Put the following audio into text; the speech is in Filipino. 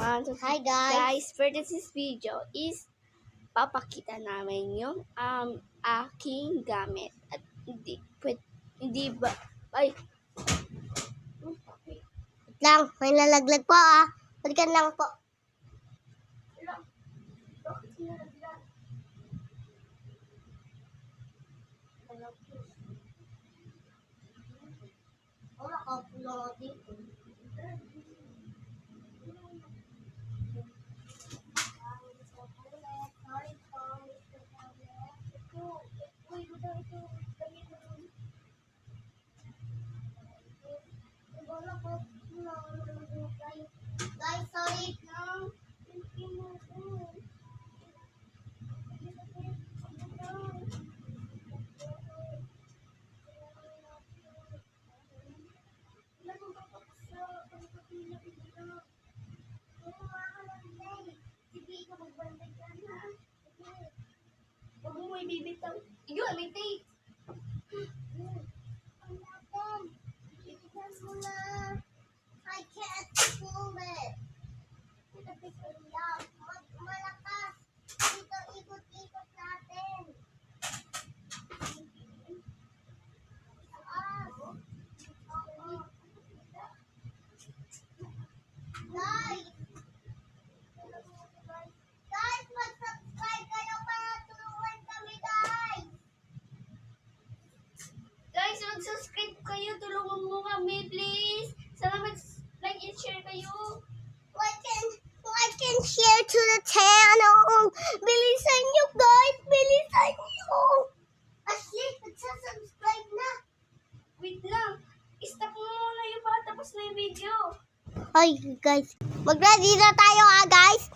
Hi guys, for this video is papakita namin yung aking gamit at hindi ba ay Wait lang, may lalaglag po Balikan lang po. bakit sinalaglag? Wala ka pulo dito. Guys, sorry. Huwag mo ibibitaw. Yun, may tape. I can't pull it. Malakas. Dito ikot-ikot natin. Guys, mag-subscribe kayo para tulungan kami, guys. Guys, mag-subscribe kayo. Tulungan mo kami, please. Sana mag-like and share kayo. Like and share to the channel. Bilisan nyo, guys. Bilisan nyo. Ashley, subscribe na. Wait lang. Stop mo muna yung bata tapos na yung video. Hi, guys. Mag-ready na tayo, guys.